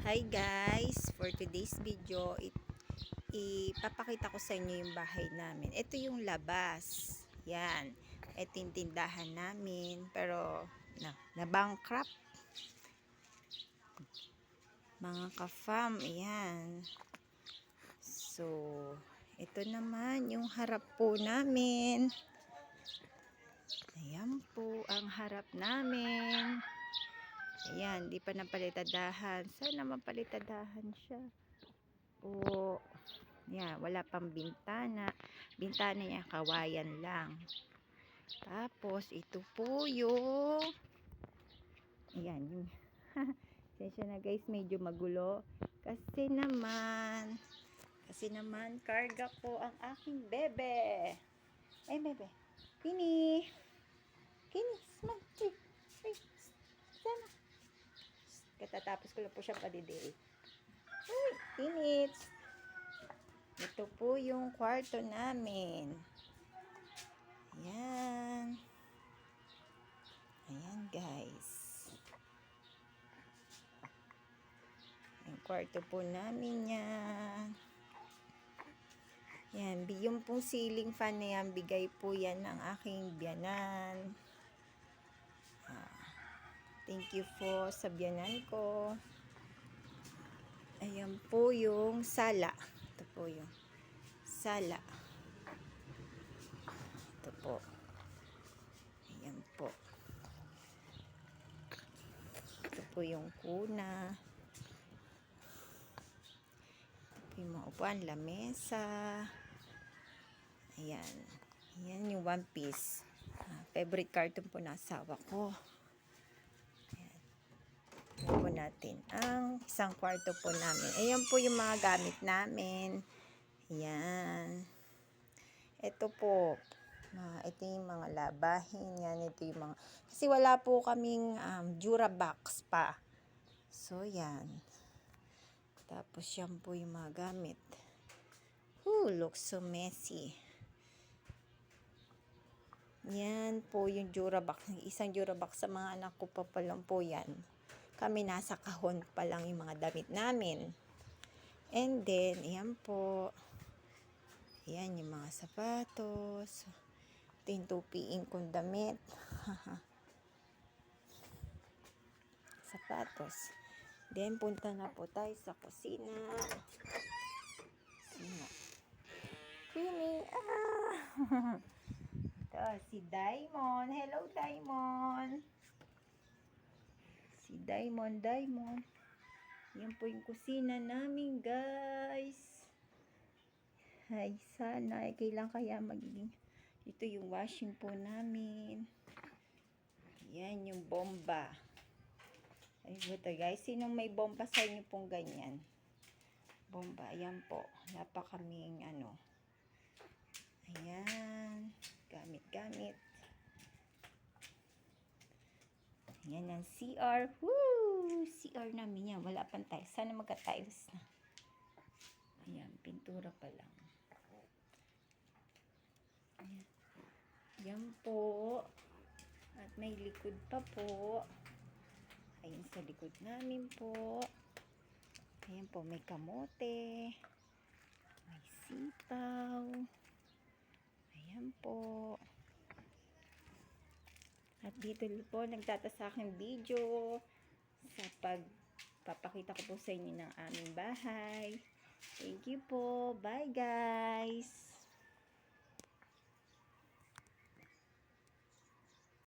Hi guys! For today's video, ipapakita ko sa inyo yung bahay namin. Ito yung labas. Yan. Ito yung tindahan namin. Pero, na-bankrupt. Mga ka-fam. Yan. So, ito naman yung harap po namin. Ayan po ang harap namin. Ayan, di pa napalitadahan. Sana mapalitadahan siya. Po. Yan, wala pang bintana. Bintana niya, kawayan lang. Tapos, ito po yung ayan, yung sensya na guys, medyo magulo. Kasi naman, karga ko ang aking bebe. Ay, bebe. Kini. Smile. Ay, sana. Katatapos ko lang po siya padidil. Uy, inits. Ito po yung kwarto namin. Ayan. Ayan guys. Yung kwarto po namin yan. Yan. Yung pong ceiling fan na yan, bigay po yan ng aking biyanan. Thank you po sa biyanan ko. Ayan po yung sala. Ito po yung sala. Ito po. Ayan po. Ito po yung kuna. Ito po yung mga upuan, lamesa. Ayan. Ayan yung one piece. Favorite cartoon po ng asawa ko. Ayan. Ayan po natin ang isang kwarto po namin. Ayan po yung mga gamit namin. Ayan. Ito po. Ito yung mga labahin. Yan. Ito yung mga kasi wala po kaming Durabox pa. So, yan. Tapos, yan po yung mga gamit. Looks so messy. Yan po yung Durabox. Isang Durabox sa mga anak ko pa lang po yan. Kami nasa kahon pa lang yung mga damit namin. And then, yan po. Yan yung mga sapatos. Ito yung tupiin kong damit. Sapatos. Then, punta na po tayo sa kusina. Kini. Ito, si Diamond. Hello, Diamond. Si Diamond. Yan po yung kusina namin, guys. Ay, sana. Kailan kaya magiging ito yung washing po namin. Yan yung bomba. Ay, buta guys. Sinong may bomba sa inyo pong ganyan? Bomba. Ayan po. Wala pa kaming ano. Ayan. Gamit. Ayan ang CR. Woo! CR namin yan. Wala pang tiles. Sana magka-tiles na. Ayan. Pintura pa lang. Ayan. Yan po. At may likod pa po. Ayan sa likod namin po. Ayan po. May kamote. May sitaw. Ayan po. At dito po nagtatasa aking video sa pagpapakita ko po sa inyo ng aming bahay. Thank you po. Bye guys.